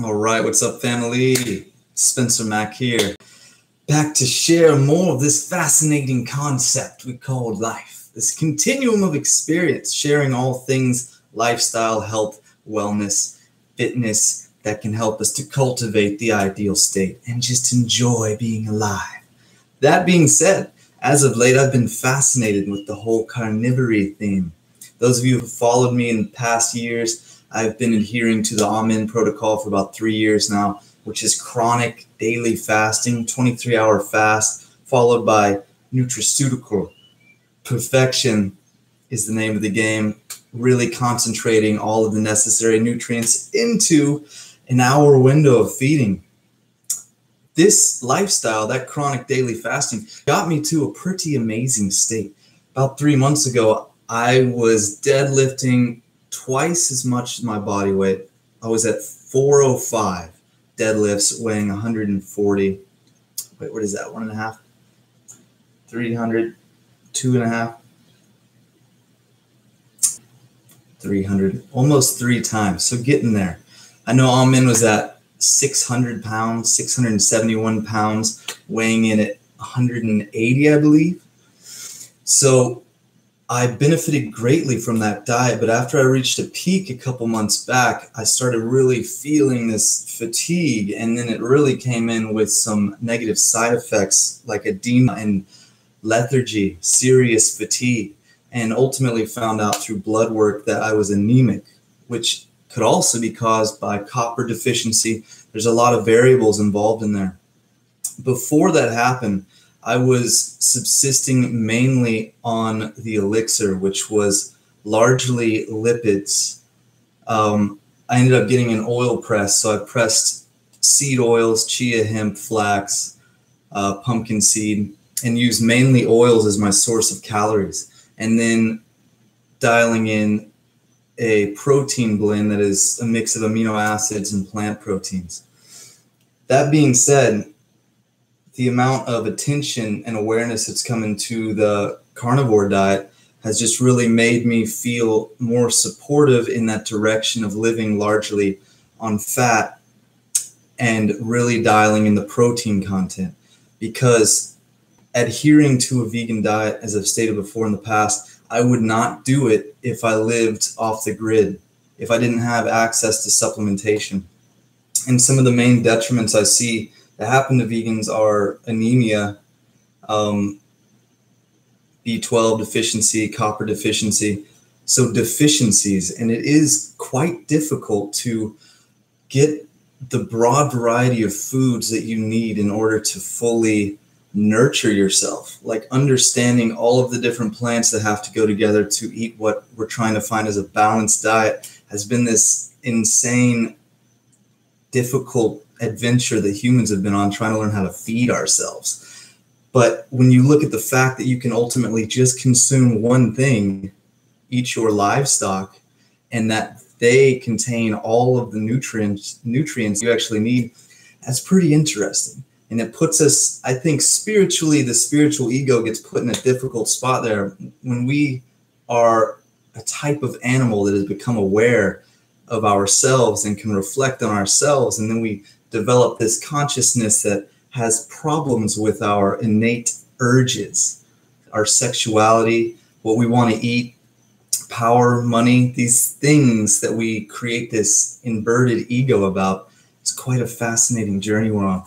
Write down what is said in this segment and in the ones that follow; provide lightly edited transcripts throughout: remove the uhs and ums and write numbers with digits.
All right, what's up, family? Spencer-Mack here, back to share more of this fascinating concept we call life, this continuum of experience, sharing all things lifestyle, health, wellness, fitness that can help us to cultivate the ideal state and just enjoy being alive. That being said, as of late, I've been fascinated with the whole carnivore theme. Those of you who followed me in past years, I've been adhering to the Amen protocol for about 3 years now, which is chronic daily fasting, 23-hour fast, followed by nutraceutical. Perfection is the name of the game, really concentrating all of the necessary nutrients into an hour window of feeding. This lifestyle, that chronic daily fasting, got me to a pretty amazing state. About 3 months ago, I was deadlifting twice as much as my body weight. I was at 405 deadlifts, weighing 140. Wait, what is that? 1.5? 300? 2.5? 300. Almost 3 times. So getting there. I know Amen was at 600 pounds, 671 pounds, weighing in at 180, I believe. So I benefited greatly from that diet, but after I reached a peak a couple months back, I started really feeling this fatigue, and then it really came in with some negative side effects like edema and lethargy, serious fatigue, and ultimately found out through blood work that I was anemic, which could also be caused by copper deficiency. There's a lot of variables involved in there. Before that happened, I was subsisting mainly on the elixir, which was largely lipids. I ended up getting an oil press, so I pressed seed oils, chia, hemp, flax, pumpkin seed, and used mainly oils as my source of calories. And then dialing in a protein blend that is a mix of amino acids and plant proteins. That being said, the amount of attention and awareness that's come into the carnivore diet has just really made me feel more supportive in that direction of living largely on fat and really dialing in the protein content. Because adhering to a vegan diet, as I've stated before in the past, I would not do it if I lived off the grid, if I didn't have access to supplementation. And some of the main detriments I see that happen to vegans are anemia, B12 deficiency, copper deficiency. So deficiencies, and it is quite difficult to get the broad variety of foods that you need in order to fully nurture yourself, like understanding all of the different plants that have to go together to eat what we're trying to find as a balanced diet has been this insane, difficult adventure that humans have been on, trying to learn how to feed ourselves. But when you look at the fact that you can ultimately just consume one thing, eat your livestock, and that they contain all of the nutrients you actually need, that's pretty interesting. And it puts us, I think, spiritually, the spiritual ego gets put in a difficult spot there when we are a type of animal that has become aware of ourselves and can reflect on ourselves, and then we develop this consciousness that has problems with our innate urges, our sexuality, what we want to eat, power, money, these things that we create this inverted ego about. It's quite a fascinating journey we're on.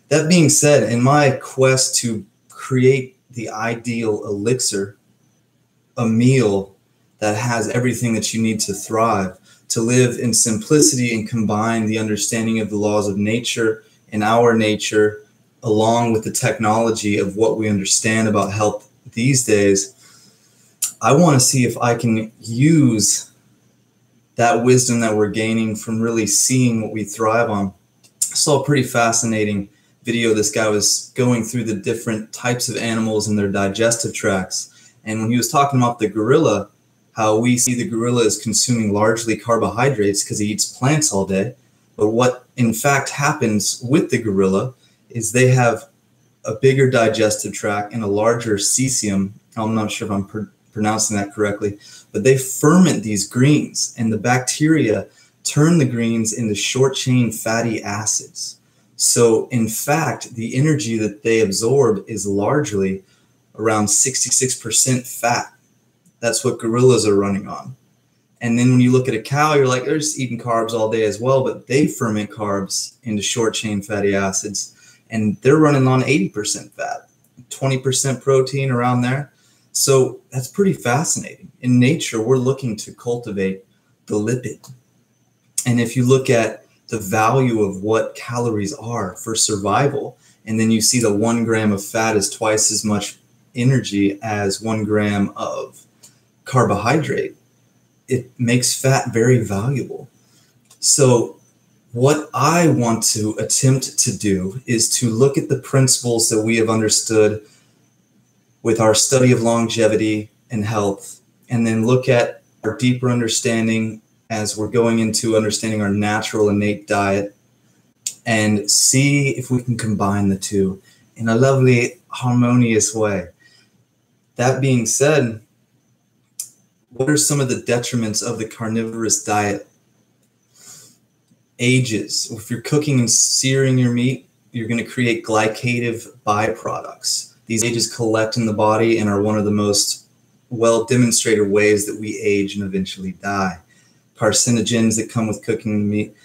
That being said, in my quest to create the ideal elixir, a meal that has everything that you need to thrive, to live in simplicity and combine the understanding of the laws of nature and our nature, along with the technology of what we understand about health these days, I want to see if I can use that wisdom that we're gaining from really seeing what we thrive on. I saw a pretty fascinating video. This guy was going through the different types of animals and their digestive tracts. And when he was talking about the gorilla, how we see the gorilla as consuming largely carbohydrates because he eats plants all day. But what in fact happens with the gorilla is they have a bigger digestive tract and a larger cesium. I'm not sure if I'm pronouncing that correctly, but they ferment these greens, and the bacteria turn the greens into short chain fatty acids. So in fact, the energy that they absorb is largely around 66% fat. That's what gorillas are running on. And then when you look at a cow, you're like, they're just eating carbs all day as well, but they ferment carbs into short chain fatty acids, and they're running on 80% fat, 20% protein around there. So that's pretty fascinating. In nature, we're looking to cultivate the lipid. And if you look at the value of what calories are for survival, and then you see the 1 gram of fat is twice as much energy as 1 gram of carbohydrate, it makes fat very valuable. So what I want to attempt to do is to look at the principles that we have understood with our study of longevity and health, and then look at our deeper understanding as we're going into understanding our natural innate diet, and see if we can combine the two in a lovely, harmonious way. That being said, what are some of the detriments of the carnivorous diet? Ages. If you're cooking and searing your meat, you're going to create glycative byproducts. These ages collect in the body and are one of the most well demonstrated ways that we age and eventually die. Carcinogens that come with cooking meat.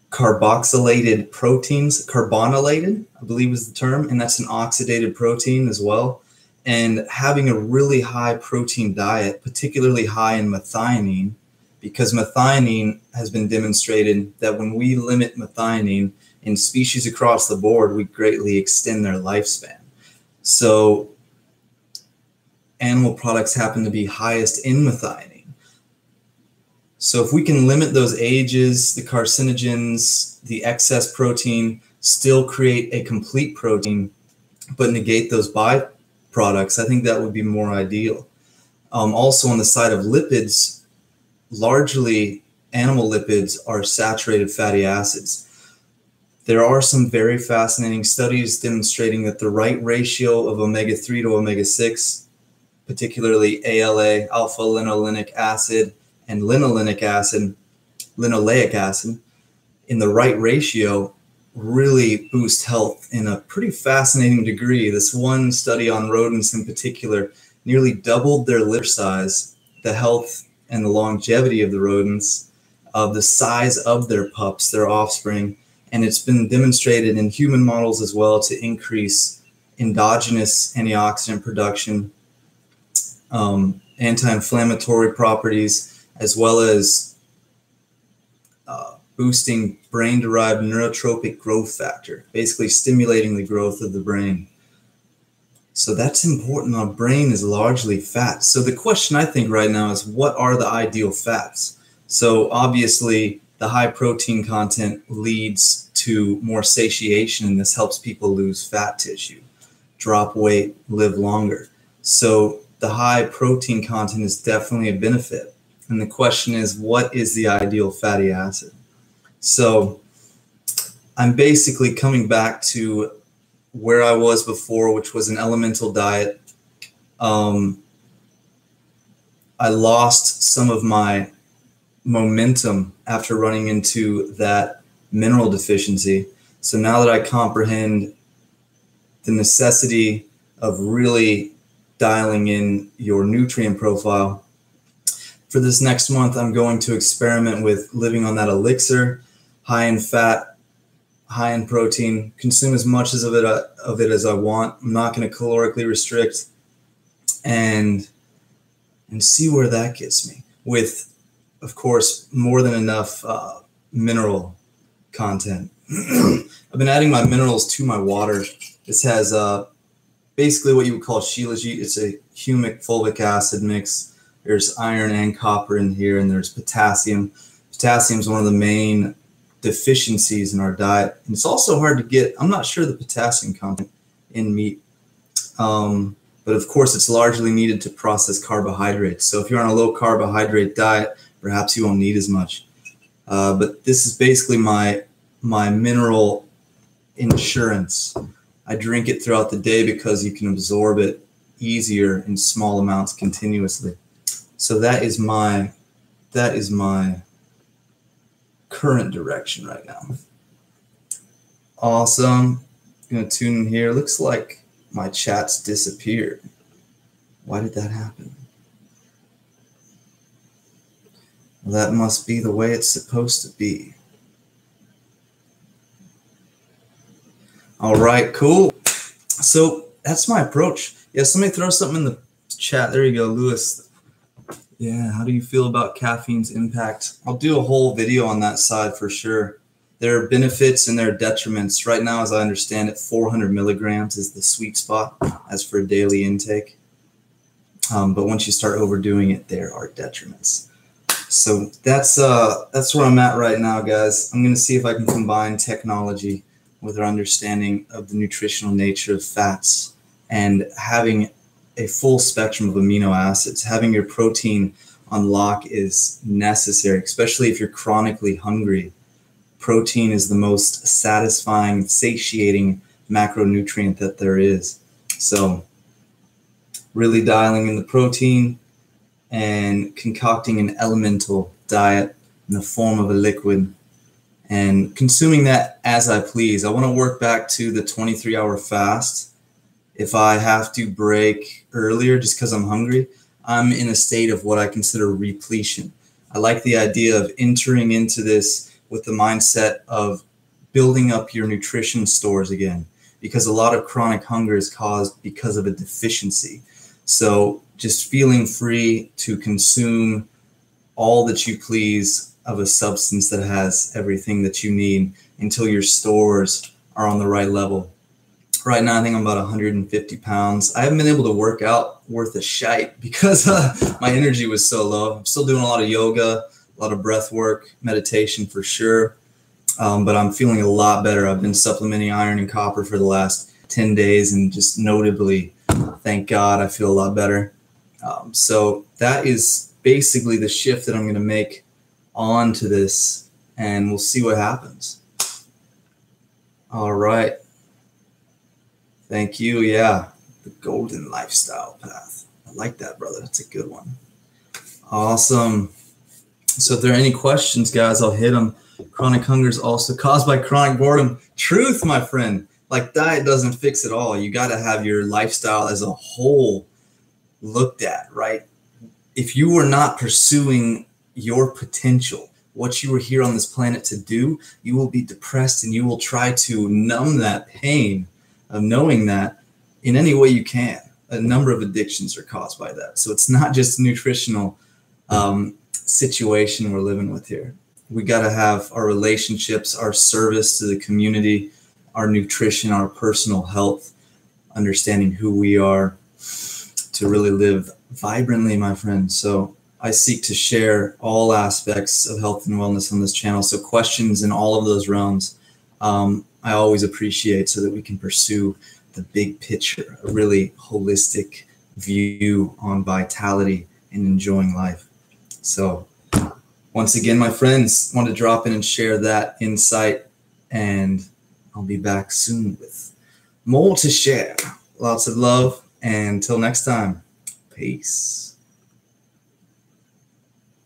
Carboxylated proteins, carbonylated, I believe is the term, and that's an oxidated protein as well. And having a really high protein diet, particularly high in methionine, because methionine has been demonstrated that when we limit methionine in species across the board, we greatly extend their lifespan. So animal products happen to be highest in methionine. So if we can limit those ages, the carcinogens, the excess protein, still create a complete protein, but negate those byproducts, I think that would be more ideal. Also on the side of lipids, largely animal lipids are saturated fatty acids. There are some very fascinating studies demonstrating that the right ratio of omega-3 to omega-6, particularly ALA, alpha-linolenic acid, and linoleic acid, in the right ratio really boost health in a pretty fascinating degree. This one study on rodents in particular nearly doubled their liver size, the health and the longevity of the rodents, the size of their pups, their offspring, and it's been demonstrated in human models as well to increase endogenous antioxidant production, anti-inflammatory properties, as well as boosting brain-derived neurotropic growth factor, basically stimulating the growth of the brain. So that's important. Our brain is largely fat. So the question I think right now is, what are the ideal fats? So obviously the high protein content leads to more satiation, and this helps people lose fat tissue, drop weight, live longer. So the high protein content is definitely a benefit. And the question is, what is the ideal fatty acid? So I'm basically coming back to where I was before, which was an elemental diet. I lost some of my momentum after running into that mineral deficiency. So now that I comprehend the necessity of really dialing in your nutrient profile, for this next month, I'm going to experiment with living on that elixir, high in fat, high in protein, consume as much of it as I want. I'm not going to calorically restrict, and see where that gets me with, of course, more than enough mineral content. I've been adding my minerals to my water. This has basically what you would call shilajit. It's a humic fulvic acid mix. There's iron and copper in here, and there's potassium. Potassium is one of the main deficiencies in our diet, and it's also hard to get. I'm not sure the potassium content in meat, but of course it's largely needed to process carbohydrates. So if you're on a low carbohydrate diet, perhaps you won't need as much. But this is basically my mineral insurance. I drink it throughout the day because you can absorb it easier in small amounts continuously. So that is my that is my current direction right now. Awesome. Gonna tune in here. Looks like my chat's disappeared. Why did that happen? Well, that must be the way it's supposed to be. All right, cool. So that's my approach. Yeah, somebody throw something in the chat. There you go, Lewis. Yeah, how do you feel about caffeine's impact? I'll do a whole video on that side for sure. There are benefits and there are detriments. Right now, as I understand it, 400 milligrams is the sweet spot as for daily intake. But once you start overdoing it, there are detriments. So that's where I'm at right now, guys. I'm going to see if I can combine technology with our understanding of the nutritional nature of fats and having a full spectrum of amino acids. Having your protein on lock is necessary, especially if you're chronically hungry. Protein is the most satisfying, satiating macronutrient that there is. So really dialing in the protein and concocting an elemental diet in the form of a liquid and consuming that as I please. I want to work back to the 23-hour fast. If I have to break earlier just because I'm hungry, I'm in a state of what I consider repletion. I like the idea of entering into this with the mindset of building up your nutrition stores again, because a lot of chronic hunger is caused because of a deficiency. So just feeling free to consume all that you please of a substance that has everything that you need until your stores are on the right level. Right now, I think I'm about 150 pounds. I haven't been able to work out worth a shite because my energy was so low. I'm still doing a lot of yoga, a lot of breath work, meditation for sure. But I'm feeling a lot better. I've been supplementing iron and copper for the last 10 days and just notably, thank God, I feel a lot better. So that is basically the shift that I'm going to make onto this, and we'll see what happens. All right. Thank you. Yeah, the golden lifestyle path. I like that, brother. That's a good one. Awesome. So if there are any questions, guys, I'll hit them. Chronic hunger is also caused by chronic boredom. Truth, my friend. Like, diet doesn't fix it all. You got to have your lifestyle as a whole looked at, right? If you were not pursuing your potential, what you were here on this planet to do, you will be depressed and you will try to numb that pain of knowing that in any way you can. A number of addictions are caused by that. So it's not just a nutritional situation we're living with here. We got to have our relationships, our service to the community, our nutrition, our personal health, understanding who we are to really live vibrantly, my friend. So I seek to share all aspects of health and wellness on this channel. So questions in all of those realms, I always appreciate, so that we can pursue the big picture, a really holistic view on vitality and enjoying life. So once again, my friends, want to drop in and share that insight, and I'll be back soon with more to share. Lots of love, and until next time, peace.